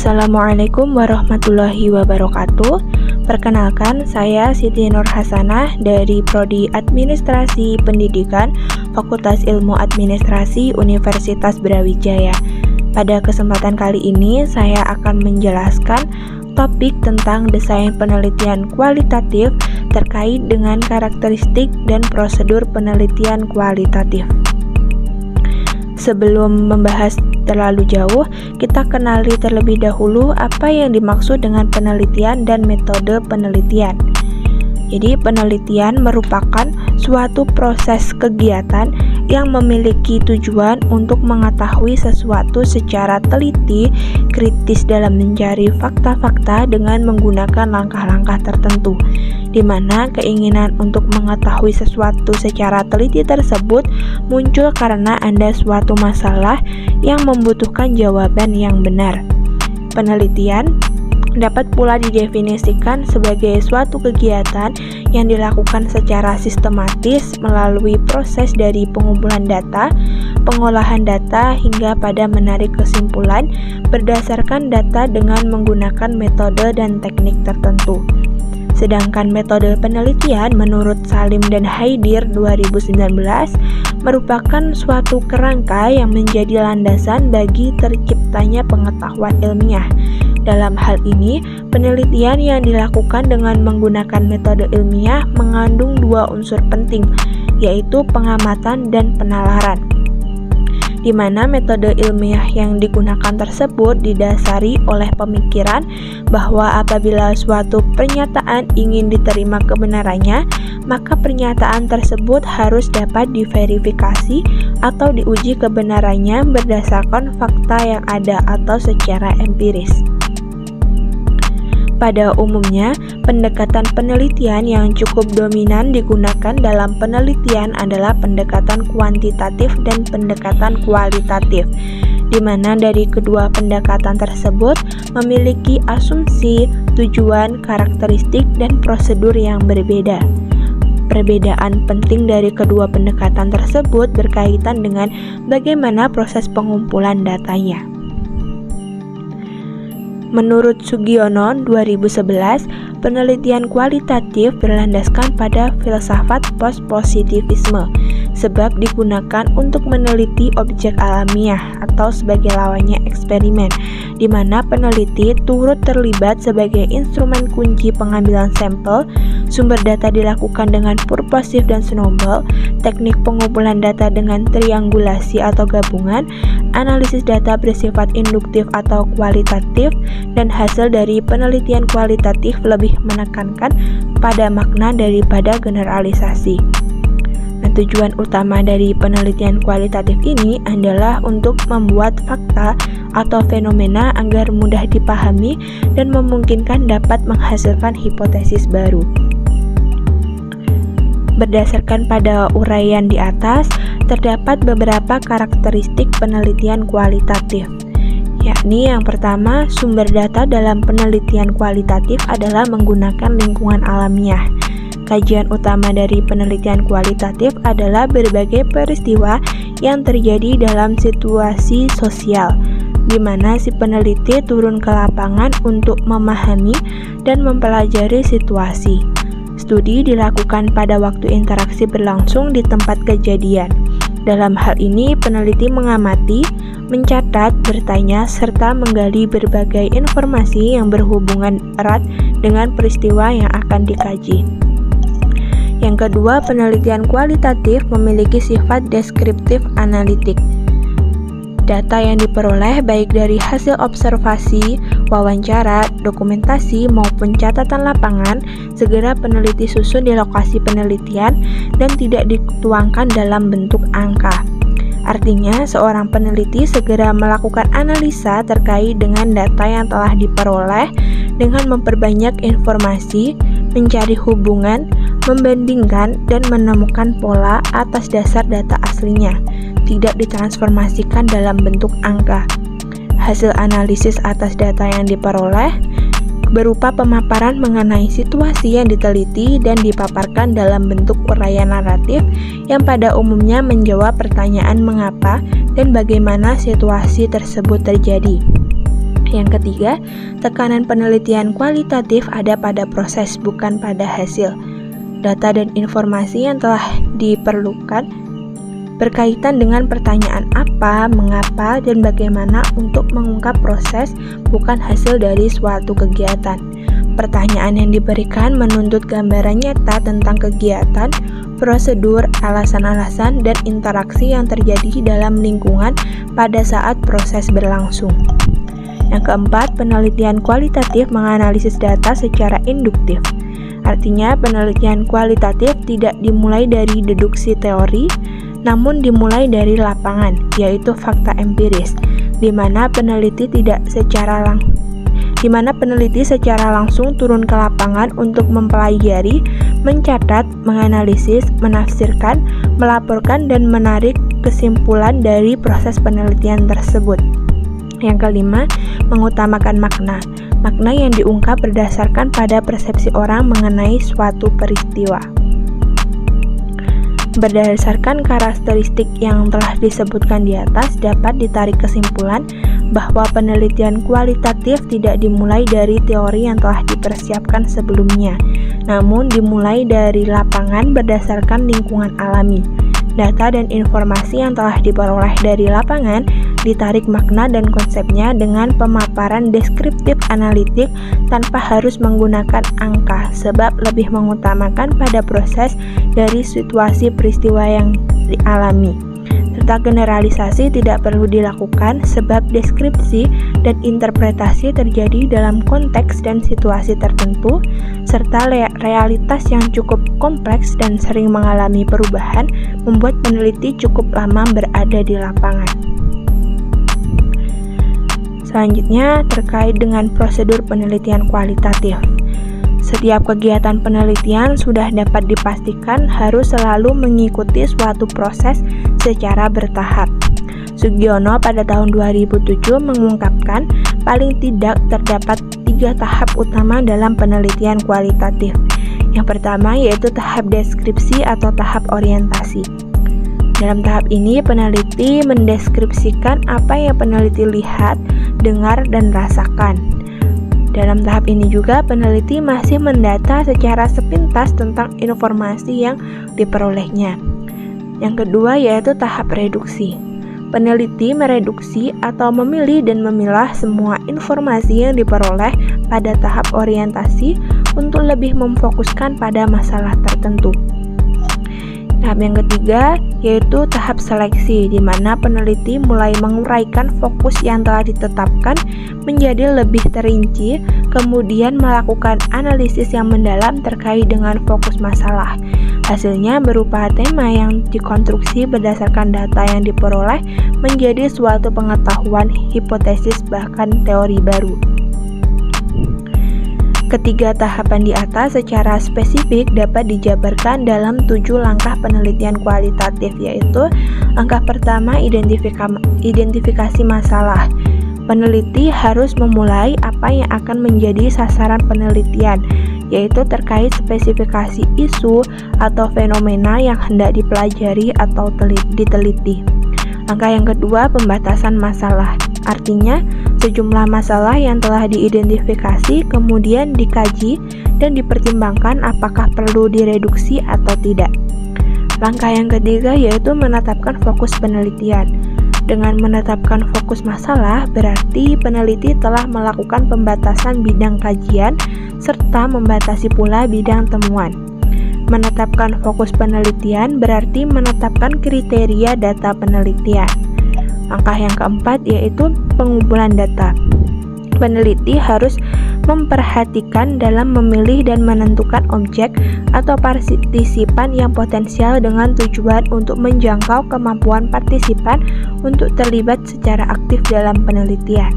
Assalamualaikum warahmatullahi wabarakatuh. Perkenalkan, saya Siti Nur Hasanah dari Prodi Administrasi Pendidikan Fakultas Ilmu Administrasi Universitas Brawijaya. Pada kesempatan kali ini, saya akan menjelaskan topik tentang desain penelitian kualitatif terkait dengan karakteristik dan prosedur penelitian kualitatif. Sebelum membahas terlalu jauh, kita kenali terlebih dahulu apa yang dimaksud dengan penelitian dan metode penelitian. Jadi, penelitian merupakan suatu proses kegiatan yang memiliki tujuan untuk mengetahui sesuatu secara teliti, kritis dalam mencari fakta-fakta dengan menggunakan langkah-langkah tertentu, di mana keinginan untuk mengetahui sesuatu secara teliti tersebut muncul karena ada suatu masalah yang membutuhkan jawaban yang benar. Penelitian dapat pula didefinisikan sebagai suatu kegiatan yang dilakukan secara sistematis melalui proses dari pengumpulan data, pengolahan data, hingga pada menarik kesimpulan berdasarkan data dengan menggunakan metode dan teknik tertentu. Sedangkan metode penelitian menurut Salim dan Haidir 2019 merupakan suatu kerangka yang menjadi landasan bagi terciptanya pengetahuan ilmiah. Dalam hal ini, penelitian yang dilakukan dengan menggunakan metode ilmiah mengandung dua unsur penting, yaitu pengamatan dan penalaran, di mana metode ilmiah yang digunakan tersebut didasari oleh pemikiran bahwa apabila suatu pernyataan ingin diterima kebenarannya, maka pernyataan tersebut harus dapat diverifikasi atau diuji kebenarannya berdasarkan fakta yang ada atau secara empiris. Pada umumnya, pendekatan penelitian yang cukup dominan digunakan dalam penelitian adalah pendekatan kuantitatif dan pendekatan kualitatif, di mana dari kedua pendekatan tersebut memiliki asumsi, tujuan, karakteristik, dan prosedur yang berbeda. Perbedaan penting dari kedua pendekatan tersebut berkaitan dengan bagaimana proses pengumpulan datanya. Menurut Sugiono 2011, penelitian kualitatif berlandaskan pada filsafat post-positivisme, sebab digunakan untuk meneliti objek alamiah atau sebagai lawannya eksperimen, di mana peneliti turut terlibat sebagai instrumen kunci pengambilan sampel, sumber data dilakukan dengan purposif dan snowball, teknik pengumpulan data dengan triangulasi atau gabungan, analisis data bersifat induktif atau kualitatif, dan hasil dari penelitian kualitatif lebih menekankan pada makna daripada generalisasi. Nah, tujuan utama dari penelitian kualitatif ini adalah untuk membuat fakta atau fenomena agar mudah dipahami dan memungkinkan dapat menghasilkan hipotesis baru. Berdasarkan pada uraian di atas, terdapat beberapa karakteristik penelitian kualitatif, yakni yang pertama, sumber data dalam penelitian kualitatif adalah menggunakan lingkungan alamiah. Kajian utama dari penelitian kualitatif adalah berbagai peristiwa yang terjadi dalam situasi sosial, di mana si peneliti turun ke lapangan untuk memahami dan mempelajari situasi. Studi dilakukan pada waktu interaksi berlangsung di tempat kejadian. Dalam hal ini, peneliti mengamati, mencatat, bertanya, serta menggali berbagai informasi yang berhubungan erat dengan peristiwa yang akan dikaji. Yang kedua, penelitian kualitatif memiliki sifat deskriptif analitik. Data yang diperoleh baik dari hasil observasi, wawancara, dokumentasi, maupun catatan lapangan, segera peneliti susun di lokasi penelitian dan tidak dituangkan dalam bentuk angka. Artinya, seorang peneliti segera melakukan analisa terkait dengan data yang telah diperoleh dengan memperbanyak informasi, mencari hubungan, membandingkan, dan menemukan pola atas dasar data aslinya, tidak ditransformasikan dalam bentuk angka. Hasil analisis atas data yang diperoleh berupa pemaparan mengenai situasi yang diteliti dan dipaparkan dalam bentuk uraian naratif yang pada umumnya menjawab pertanyaan mengapa dan bagaimana situasi tersebut terjadi. Yang ketiga, tekanan penelitian kualitatif ada pada proses, bukan pada hasil. Data dan informasi yang telah diperlukan berkaitan dengan pertanyaan apa, mengapa, dan bagaimana untuk mengungkap proses, bukan hasil dari suatu kegiatan. Pertanyaan yang diberikan menuntut gambaran nyata tentang kegiatan, prosedur, alasan-alasan, dan interaksi yang terjadi dalam lingkungan pada saat proses berlangsung. Yang keempat, penelitian kualitatif menganalisis data secara induktif. Artinya, penelitian kualitatif tidak dimulai dari deduksi teori, namun dimulai dari lapangan, yaitu fakta empiris, di mana peneliti secara langsung turun ke lapangan untuk mempelajari, mencatat, menganalisis, menafsirkan, melaporkan, dan menarik kesimpulan dari proses penelitian tersebut. Yang kelima, mengutamakan makna. Makna yang diungkap berdasarkan pada persepsi orang mengenai suatu peristiwa. Berdasarkan karakteristik yang telah disebutkan di atas, dapat ditarik kesimpulan bahwa penelitian kualitatif tidak dimulai dari teori yang telah dipersiapkan sebelumnya, namun dimulai dari lapangan berdasarkan lingkungan alami. Data dan informasi yang telah diperoleh dari lapangan ditarik makna dan konsepnya dengan pemaparan deskriptif analitik tanpa harus menggunakan angka, sebab lebih mengutamakan pada proses dari situasi peristiwa yang dialami. Serta generalisasi tidak perlu dilakukan sebab deskripsi dan interpretasi terjadi dalam konteks dan situasi tertentu, serta realitas yang cukup kompleks dan sering mengalami perubahan membuat peneliti cukup lama berada di lapangan. Selanjutnya, terkait dengan prosedur penelitian kualitatif. Setiap kegiatan penelitian sudah dapat dipastikan harus selalu mengikuti suatu proses secara bertahap. Sugiono pada tahun 2007 mengungkapkan paling tidak terdapat 3 tahap utama dalam penelitian kualitatif. Yang pertama yaitu tahap deskripsi atau tahap orientasi. Dalam tahap ini, peneliti mendeskripsikan apa yang peneliti lihat, dengar, dan rasakan. Dalam tahap ini juga, peneliti masih mendata secara sepintas tentang informasi yang diperolehnya. Yang kedua yaitu tahap reduksi. Peneliti mereduksi atau memilih dan memilah semua informasi yang diperoleh pada tahap orientasi untuk lebih memfokuskan pada masalah tertentu. Tahap yang ketiga yaitu tahap seleksi, di mana peneliti mulai menguraikan fokus yang telah ditetapkan menjadi lebih terinci, kemudian melakukan analisis yang mendalam terkait dengan fokus masalah. Hasilnya berupa tema yang dikonstruksi berdasarkan data yang diperoleh menjadi suatu pengetahuan, hipotesis, bahkan teori baru. Ketiga tahapan di atas secara spesifik dapat dijabarkan dalam 7 langkah penelitian kualitatif, yaitu langkah pertama identifikasi masalah. Peneliti harus memulai apa yang akan menjadi sasaran penelitian, yaitu terkait spesifikasi isu atau fenomena yang hendak dipelajari atau diteliti. Langkah yang kedua, pembatasan masalah. Artinya, sejumlah masalah yang telah diidentifikasi kemudian dikaji dan dipertimbangkan apakah perlu direduksi atau tidak. Langkah yang ketiga yaitu menetapkan fokus penelitian. Dengan menetapkan fokus masalah, berarti peneliti telah melakukan pembatasan bidang kajian serta membatasi pula bidang temuan. Menetapkan fokus penelitian berarti menetapkan kriteria data penelitian. Langkah yang keempat yaitu pengumpulan data. Peneliti harus memperhatikan dalam memilih dan menentukan objek atau partisipan yang potensial dengan tujuan untuk menjangkau kemampuan partisipan untuk terlibat secara aktif dalam penelitian.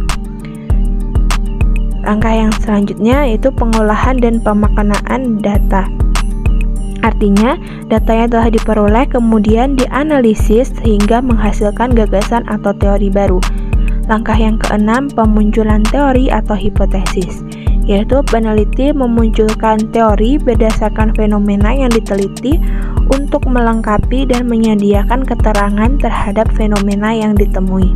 Langkah yang selanjutnya yaitu pengolahan dan pemaknaan data. Artinya, data yang telah diperoleh kemudian dianalisis sehingga menghasilkan gagasan atau teori baru. Langkah yang keenam, pemunculan teori atau hipotesis, yaitu peneliti memunculkan teori berdasarkan fenomena yang diteliti untuk melengkapi dan menyediakan keterangan terhadap fenomena yang ditemui.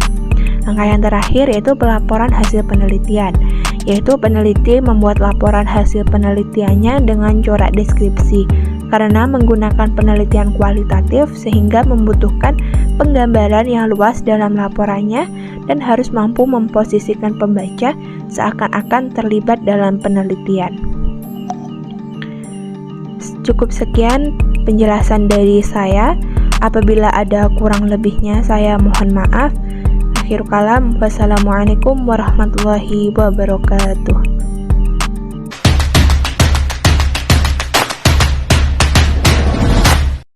Langkah yang terakhir yaitu pelaporan hasil penelitian, yaitu peneliti membuat laporan hasil penelitiannya dengan corak deskripsi, karena menggunakan penelitian kualitatif sehingga membutuhkan penggambaran yang luas dalam laporannya dan harus mampu memposisikan pembaca seakan-akan terlibat dalam penelitian. Cukup sekian penjelasan dari saya. Apabila ada kurang lebihnya, saya mohon maaf. Akhirul kalam, wassalamualaikum warahmatullahi wabarakatuh.